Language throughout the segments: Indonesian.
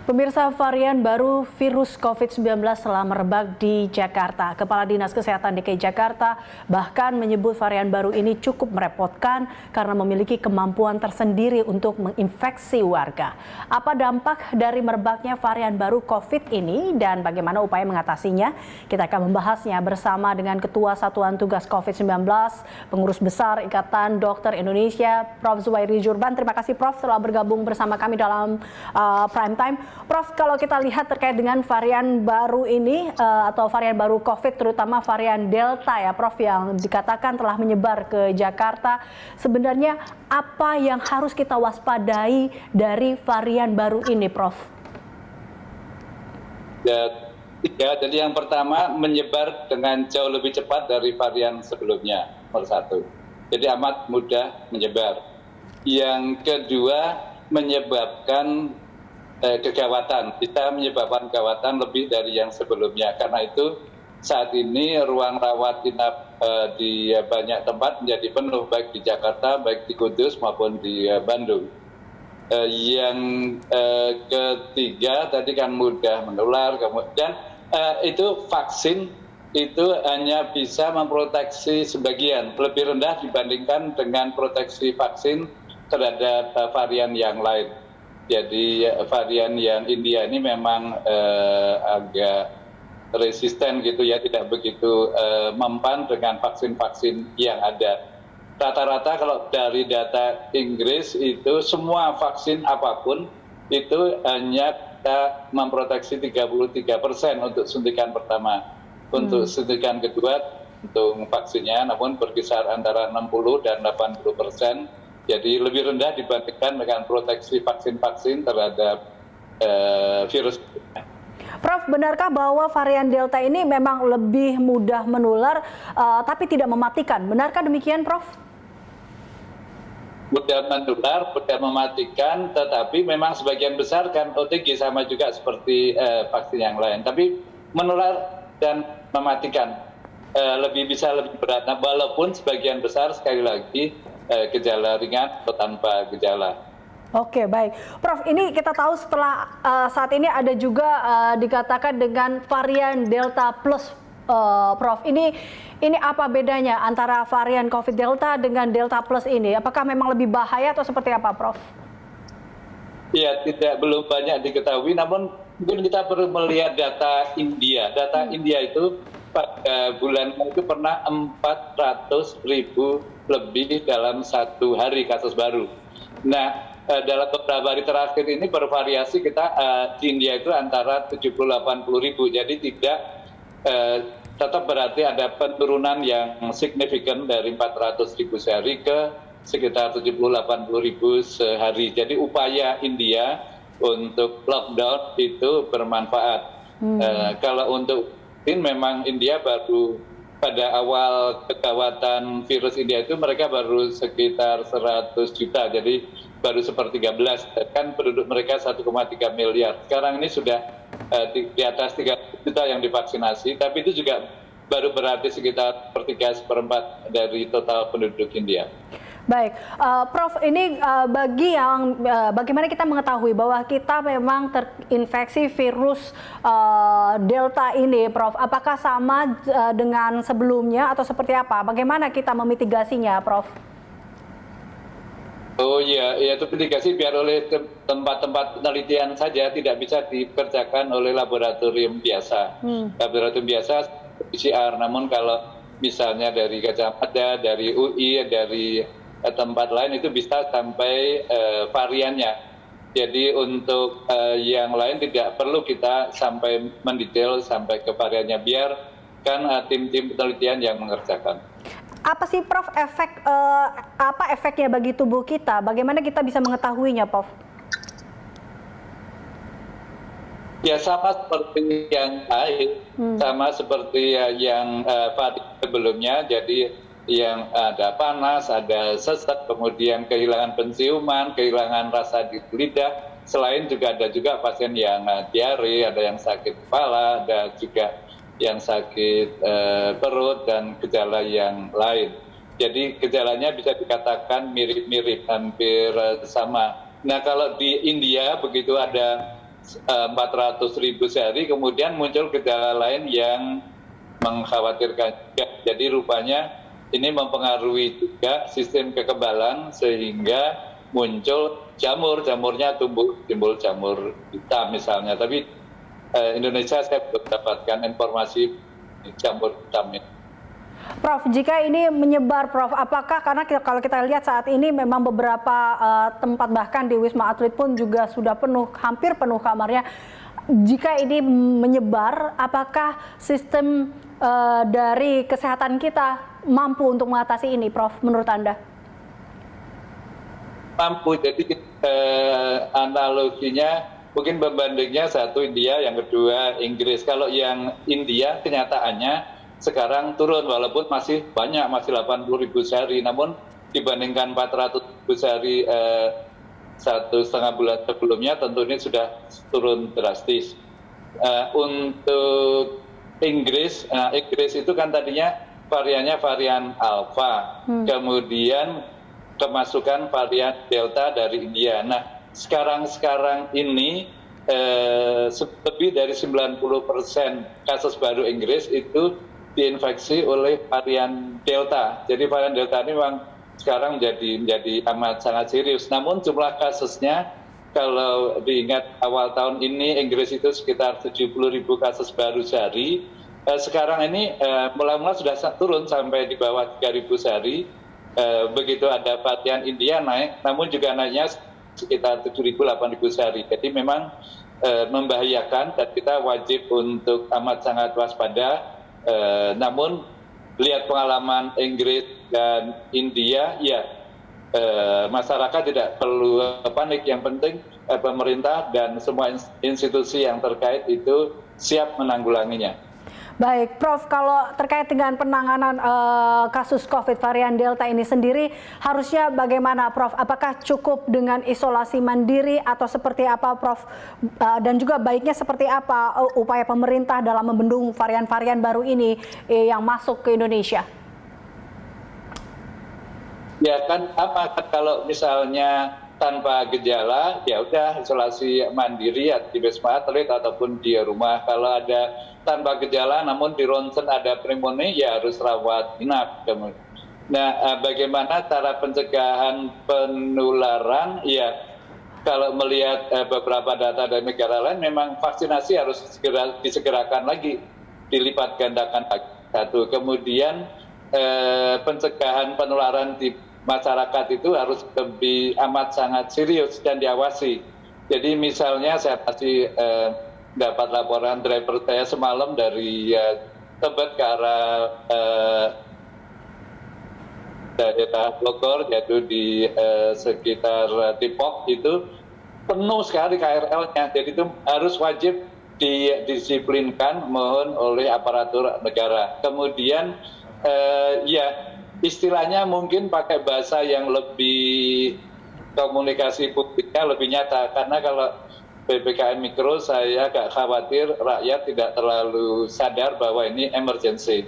Pemirsa, varian baru virus COVID-19 telah merebak di Jakarta. Kepala Dinas Kesehatan DKI Jakarta bahkan menyebut varian baru ini cukup merepotkan karena memiliki kemampuan tersendiri untuk menginfeksi warga. Apa dampak dari merebaknya varian baru COVID ini dan bagaimana upaya mengatasinya? Kita akan membahasnya bersama dengan Ketua Satuan Tugas COVID-19, Pengurus Besar Ikatan Dokter Indonesia, Prof. Zuhairi Jurban. Terima kasih Prof telah bergabung bersama kami dalam Prime Time. Prof, kalau kita lihat terkait dengan varian baru ini atau varian baru COVID, terutama varian Delta ya Prof, yang dikatakan telah menyebar ke Jakarta, sebenarnya apa yang harus kita waspadai dari varian baru ini Prof? Ya, jadi yang pertama menyebar dengan jauh lebih cepat dari varian sebelumnya, nomor satu. Jadi amat mudah menyebar. Yang kedua, menyebabkan kegawatan, bisa menyebabkan kegawatan lebih dari yang sebelumnya. Karena itu saat ini ruang rawat inap di banyak tempat menjadi penuh, baik di Jakarta, baik di Kudus maupun di Bandung. Yang ketiga tadi kan mudah menular, kemudian itu vaksin itu hanya bisa memproteksi sebagian, lebih rendah dibandingkan dengan proteksi vaksin terhadap varian yang lain. Jadi varian yang India ini memang agak resisten gitu ya, tidak begitu mempan dengan vaksin-vaksin yang ada. Rata-rata kalau dari data Inggris itu semua vaksin apapun itu hanya kita memproteksi 33% untuk suntikan pertama. Untuk suntikan kedua untuk vaksinnya namun berkisar antara 60 dan 80%. Jadi lebih rendah dibandingkan dengan proteksi vaksin-vaksin terhadap virus. Prof, benarkah bahwa varian Delta ini memang lebih mudah menular tapi tidak mematikan? Benarkah demikian Prof? Mudah menular, mudah mematikan, tetapi memang sebagian besar kan OTG sama juga seperti vaksin yang lain. Tapi menular dan mematikan bisa lebih berat. Nah, walaupun sebagian besar sekali lagi gejala ringan atau tanpa gejala. Oke, baik. Prof, ini kita tahu setelah saat ini ada juga dikatakan dengan varian Delta Plus, Prof. Ini apa bedanya antara varian COVID Delta dengan Delta Plus ini? Apakah memang lebih bahaya atau seperti apa, Prof? Ya, belum banyak diketahui, namun mungkin kita perlu melihat data India. Data India itu pada bulan itu pernah 400.000 lebih dalam satu hari kasus baru. Nah, dalam beberapa hari terakhir ini bervariasi, kita di India itu antara 70-80 ribu. Jadi tetap berarti ada penurunan yang signifikan dari 400 ribu sehari ke sekitar 70-80 ribu sehari. Jadi upaya India untuk lockdown itu bermanfaat. Kalau untuk memang India baru pada awal kegawatan virus India itu mereka baru sekitar 100 juta, jadi baru 1/13, kan penduduk mereka 1,3 miliar. Sekarang ini sudah di atas 3 juta yang divaksinasi, tapi itu juga baru berarti sekitar 1/3 dari total penduduk India. Baik, Prof, ini bagaimana kita mengetahui bahwa kita memang terinfeksi virus Delta ini, Prof? Apakah sama dengan sebelumnya atau seperti apa? Bagaimana kita memitigasinya, Prof? Oh iya, itu mitigasi biar oleh tempat-tempat penelitian saja, tidak bisa dikerjakan oleh laboratorium biasa. Laboratorium biasa PCR, namun kalau misalnya dari Gajah Mada, dari UI, dari tempat lain itu bisa sampai variannya. Jadi untuk yang lain tidak perlu kita sampai mendetail sampai ke variannya, biarkan tim-tim penelitian yang mengerjakan. Apa sih Prof efeknya bagi tubuh kita? Bagaimana kita bisa mengetahuinya, Prof? Ya sama seperti yang lain, sama seperti yang sebelumnya. Jadi yang ada panas, ada sesak, kemudian kehilangan penciuman, kehilangan rasa di lidah. Selain juga ada juga pasien yang diare, ada yang sakit kepala, ada juga yang sakit perut dan gejala yang lain. Jadi gejalanya bisa dikatakan mirip-mirip, hampir sama. Nah kalau di India begitu ada 400.000 sehari, kemudian muncul gejala lain yang mengkhawatirkan juga. Jadi rupanya ini mempengaruhi juga sistem kekebalan sehingga muncul jamurnya timbul jamur hitam misalnya. Tapi Indonesia saya belum mendapatkan informasi jamur hitam ini. Prof, jika ini menyebar, Prof, apakah karena kalau kita lihat saat ini memang beberapa tempat bahkan di Wisma Atlet pun juga sudah penuh, hampir penuh kamarnya. Jika ini menyebar, apakah sistem dari kesehatan kita mampu untuk mengatasi ini, Prof, menurut Anda? Mampu, jadi analoginya mungkin pembandingnya satu India, yang kedua Inggris. Kalau yang India kenyataannya sekarang turun walaupun masih banyak, masih 80.000 sehari, namun dibandingkan 400.000 sehari 1,5 bulan sebelumnya tentu ini sudah turun drastis. Untuk Inggris itu kan tadinya variannya varian Alpha, kemudian kemasukan varian Delta dari India. Nah, sekarang ini lebih dari 90% kasus baru Inggris itu diinfeksi oleh varian Delta. Jadi varian Delta ini memang sekarang menjadi amat sangat serius. Namun jumlah kasusnya kalau diingat awal tahun ini Inggris itu sekitar 70.000 kasus baru sehari. Sekarang ini mula-mula sudah turun sampai di bawah 3.000 sehari. Begitu ada varian India naik, namun juga naiknya sekitar 7.000, 8.000 sehari. Jadi memang membahayakan dan kita wajib untuk amat sangat waspada. Namun lihat pengalaman Inggris dan India, ya masyarakat tidak perlu panik. Yang penting pemerintah dan semua institusi yang terkait itu siap menanggulanginya. Baik, Prof, kalau terkait dengan penanganan kasus COVID varian Delta ini sendiri, harusnya bagaimana, Prof? Apakah cukup dengan isolasi mandiri atau seperti apa, Prof? Dan juga baiknya seperti apa upaya pemerintah dalam membendung varian-varian baru ini yang masuk ke Indonesia? Ya kan, kalau misalnya tanpa gejala, ya udah isolasi mandiri di Wisma Atlet ataupun di rumah. Kalau ada tanpa gejala namun di ronsen ada pneumonia, ya harus rawat inap. Nah, bagaimana cara pencegahan penularan? Ya, kalau melihat beberapa data dari negara lain, memang vaksinasi harus disegerakan lagi, dilipat gandakan lagi. Satu, kemudian pencegahan penularan di masyarakat itu harus lebih amat sangat serius dan diawasi. Jadi misalnya saya pasti dapat laporan driver saya semalam dari Tebet ke arah daerah Bogor, yaitu di sekitar Depok, itu penuh sekali KRL-nya. Jadi itu harus wajib didisiplinkan mohon oleh aparatur negara. Kemudian ya istilahnya mungkin pakai bahasa yang lebih komunikasi publiknya lebih nyata, karena kalau PPKM Mikro saya agak khawatir rakyat tidak terlalu sadar bahwa ini emergency.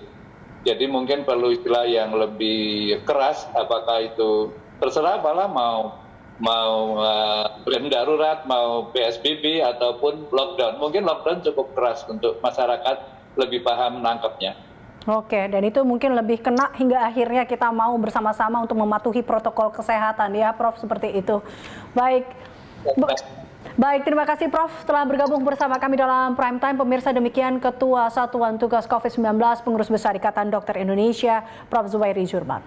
Jadi mungkin perlu istilah yang lebih keras, apakah itu terserah apalah, mau rem darurat, mau PSBB ataupun lockdown. Mungkin lockdown cukup keras untuk masyarakat lebih paham menangkapnya. Oke, dan itu mungkin lebih kena hingga akhirnya kita mau bersama-sama untuk mematuhi protokol kesehatan, ya, Prof, seperti itu. Baik. Baik, terima kasih Prof telah bergabung bersama kami dalam Prime Time. Pemirsa, demikian Ketua Satuan Tugas COVID-19 Pengurus Besar Ikatan Dokter Indonesia, Prof Zubairi Jurban.